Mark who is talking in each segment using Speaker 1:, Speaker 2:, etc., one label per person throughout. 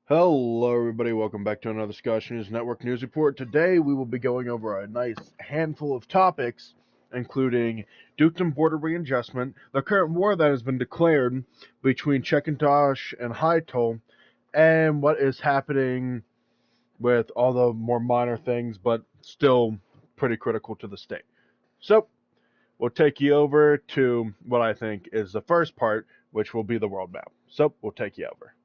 Speaker 1: Hello, everybody. Welcome back to another Scottish News Network news report. Today, we will be going over a nice handful of topics, including dukedom border readjustment, the current war that has been declared between Czechoslovakia and Haitol, and what is happening with all the more minor things, but still pretty critical to the state. So, we'll take you over to what I think is the first part, which will be the world map. So, we'll take you over.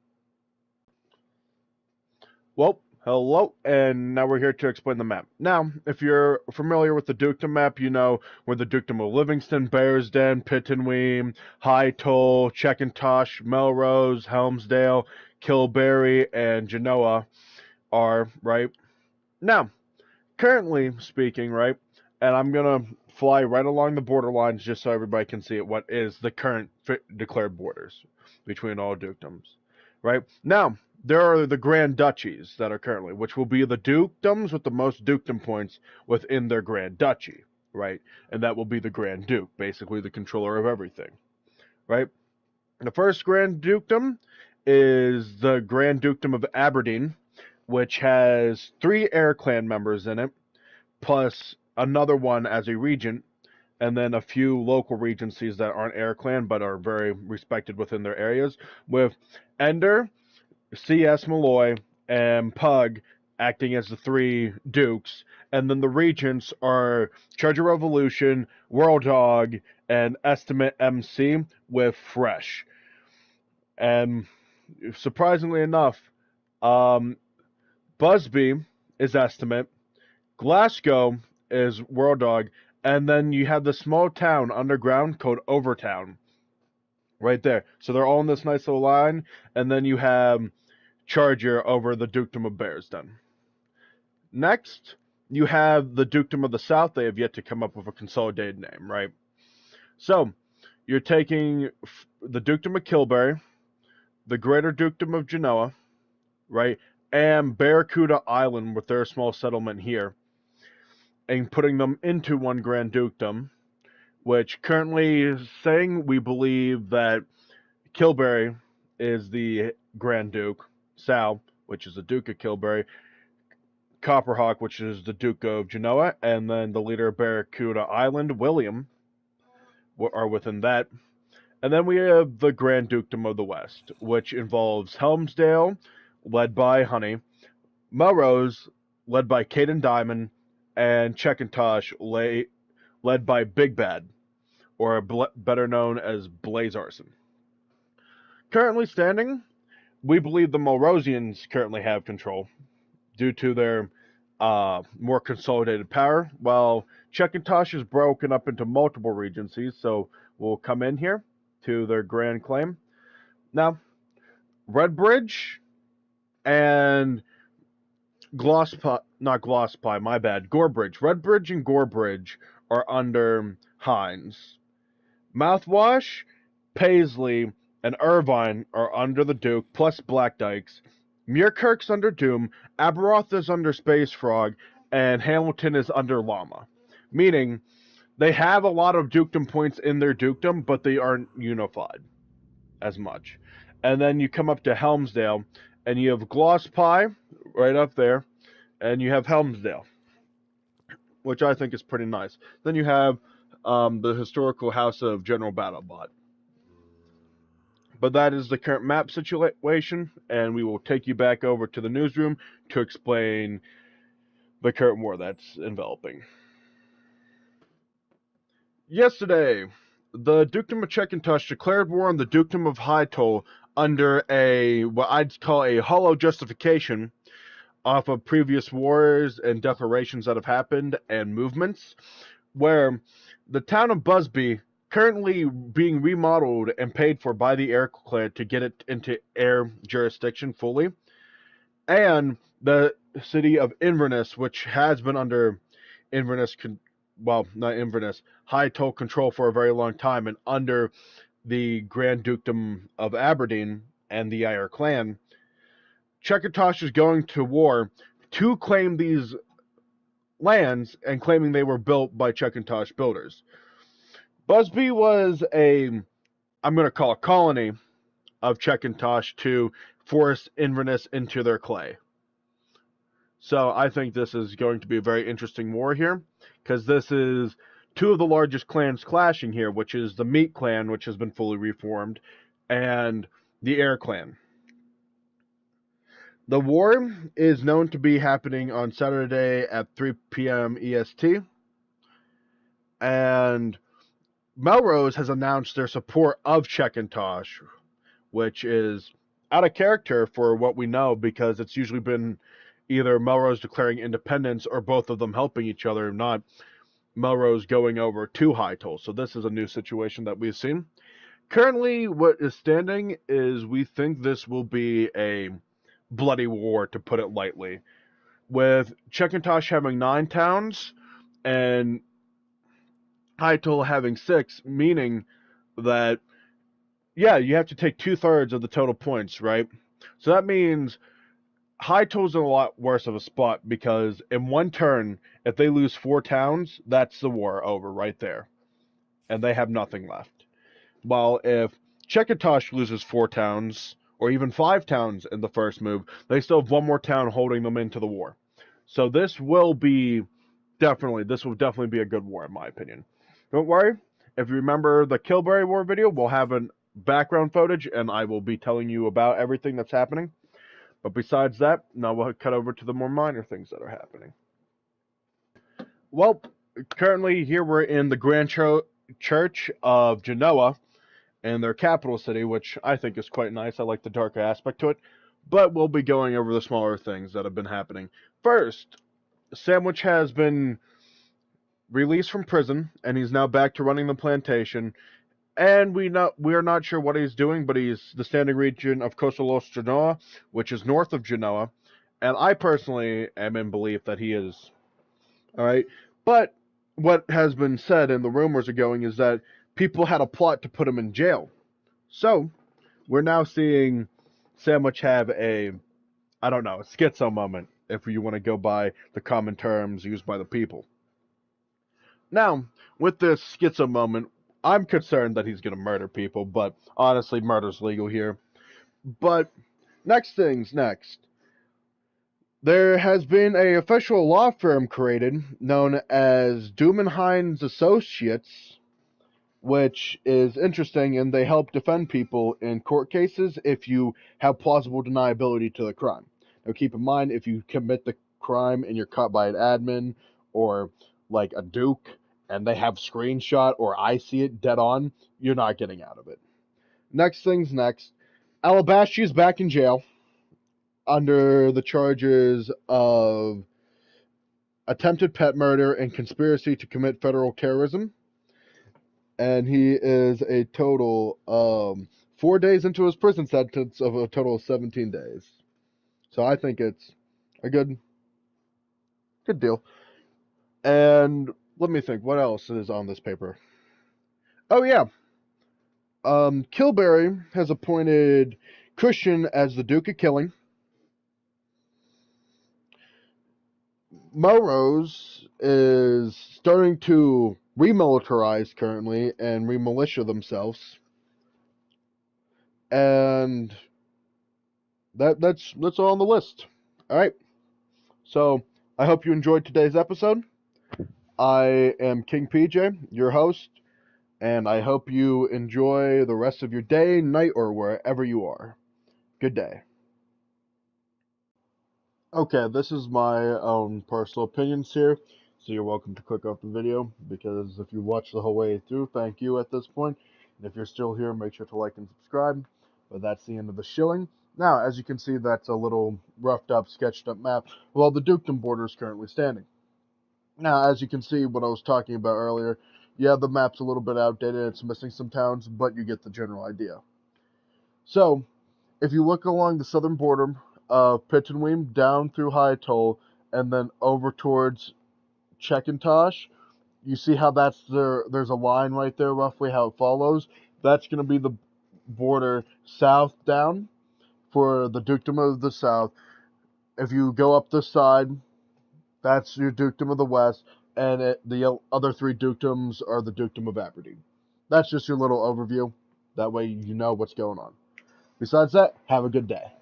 Speaker 1: Well, hello, and now we're here to explain the map. Now, if you're familiar with the dukedom map, you know where the dukedom of Livingston, Bearsden, Pittenweem, High Toll, Czechoslovakia, Melrose, Helmsdale, Kilberry, and Genoa are, right? Now, currently speaking, right, and I'm going to fly right along the border lines just so everybody can see it, what is the current declared borders between all dukedoms, right? Now, there are the Grand Duchies that are currently, which will be the dukedoms with the most dukedom points within their Grand Duchy, right? And that will be the Grand Duke, basically the controller of everything, right? The first Grand Dukedom is the Grand Dukedom of Aberdeen, which has 3 Air Clan members in it, plus another one as a regent, and then a few local regencies that aren't Air Clan but are very respected within their areas, with Ender, C.S. Malloy, and Pug acting as the 3 dukes, and then the regents are Treasure Revolution, World Dog, and Estimate MC with Fresh. And surprisingly enough, Busby is Estimate, Glasgow is World Dog, and then you have the small town underground called Overtown right there. So they're all in this nice little line, and then you have Charger over the Dukedom of Bearsden. Next, you have the Dukedom of the South. They have yet to come up with a consolidated name, right? So, you're taking the Dukedom of Kilberry, the Greater Dukedom of Genoa, right, and Barracuda Island with their small settlement here, and putting them into one Grand Dukedom, which currently is saying we believe that Kilberry is the Grand Duke, Sal, which is the Duke of Kilberry, Copperhawk, which is the Duke of Genoa, and then the leader of Barracuda Island, William, are within that. And then we have the Grand Dukedom of the West, which involves Helmsdale, led by Honey, Melrose, led by Caden Diamond, and Czechoslovakia, led by Big Bad, or better known as Blaze Arson. Currently standing, we believe the Melrosians currently have control due to their more consolidated power, while Czechoslovakia is broken up into multiple regencies, so we'll come in here to their grand claim. Now, Redbridge and Gorebridge. Redbridge and Gorebridge are under Hines. Mouthwash, Paisley, and Irvine are under the Duke, plus Black Dykes. Muirkirk's under Doom, Aberoth is under Space Frog, and Hamilton is under Llama. Meaning, they have a lot of dukedom points in their dukedom, but they aren't unified as much. And then you come up to Helmsdale, and you have Glosspie right up there, and you have Helmsdale, which I think is pretty nice. Then you have the historical house of General Battlebot. But that is the current map situation, and we will take you back over to the newsroom to explain the current war that's enveloping. Yesterday, the Dukedom of Czechoslovakia declared war on the Dukedom of Haitol under what I'd call a hollow justification off of previous wars and declarations that have happened and movements, where the town of Busby currently being remodeled and paid for by the Air Clan to get it into air jurisdiction fully, and the city of Inverness, which has been under High Toll control for a very long time, and under the Grand Dukedom of Aberdeen and the Air Clan. Czechoslovakia is going to war to claim these lands and claiming they were built by Czechoslovakia builders. Busby was I'm going to call a colony of Chekintosh to force Inverness into their clay. So I think this is going to be a very interesting war here, because this is two of the largest clans clashing here, which is the Meat Clan, which has been fully reformed, and the Air Clan. The war is known to be happening on Saturday at 3 p.m. EST, and Melrose has announced their support of Chekintosh, which is out of character for what we know, because it's usually been either Melrose declaring independence or both of them helping each other, not Melrose going over to High Toll. So this is a new situation that we've seen. Currently, what is standing is we think this will be a bloody war, to put it lightly, with Chekintosh having 9 towns and High Toll having 6, meaning that, yeah, you have to take 2/3 of the total points, right? So that means High Toll's in a lot worse of a spot, because in one turn, if they lose 4 towns, that's the war over right there. And they have nothing left. While if Chekintosh loses 4 towns, or even 5 towns in the first move, they still have one more town holding them into the war. So this will definitely be a good war, in my opinion. Don't worry, if you remember the Kilberry War video, we'll have a background footage, and I will be telling you about everything that's happening. But besides that, now we'll cut over to the more minor things that are happening. Well, currently here we're in the Grand Church of Genoa, in their capital city, which I think is quite nice. I like the darker aspect to it. But we'll be going over the smaller things that have been happening. First, Sandwich has been released from prison, and he's now back to running the plantation. And we are not sure what he's doing, but he's the standing region of Costa Genoa, which is north of Genoa. And I personally am in belief that he is. Alright? But what has been said, and the rumors are going, is that people had a plot to put him in jail. So, we're now seeing Sandwich have a schizo moment, if you want to go by the common terms used by the people. Now, with this schizo moment, I'm concerned that he's going to murder people, but honestly, murder's legal here. But next things next. There has been an official law firm created known as Dumenhines Associates, which is interesting, and they help defend people in court cases if you have plausible deniability to the crime. Now, keep in mind, if you commit the crime and you're caught by an admin or like a duke, and they have screenshot, or I see it dead on, you're not getting out of it. Next things next. Alabashi is back in jail under the charges of attempted pet murder and conspiracy to commit federal terrorism. And he is a total 4 days into his prison sentence of a total of 17 days. So I think it's a good deal. And let me think, what else is on this paper? Oh, yeah. Kilberry has appointed Christian as the Duke of Killing. Melrose is starting to remilitarize currently and remilitia themselves. And that's all on the list. Alright. So, I hope you enjoyed today's episode. I am King PJ, your host, and I hope you enjoy the rest of your day, night, or wherever you are. Good day. Okay, this is my own personal opinions here, so you're welcome to click off the video, because if you watch the whole way through, thank you at this point. And if you're still here, make sure to like and subscribe. But that's the end of the shilling. Now, as you can see, that's a little roughed up, sketched up map. Well, the dukedom border is currently standing. Now, as you can see, what I was talking about earlier, yeah, the map's a little bit outdated, it's missing some towns, but you get the general idea. So, if you look along the southern border of Pittenweem down through High Toll, and then over towards Chekintosh, you see how there's a line right there, roughly how it follows. That's going to be the border south down for the Dukedom of the South. If you go up this side, that's your Dukedom of the West, and the other 3 dukedoms are the Dukedom of Aberdeen. That's just your little overview. That way you know what's going on. Besides that, have a good day.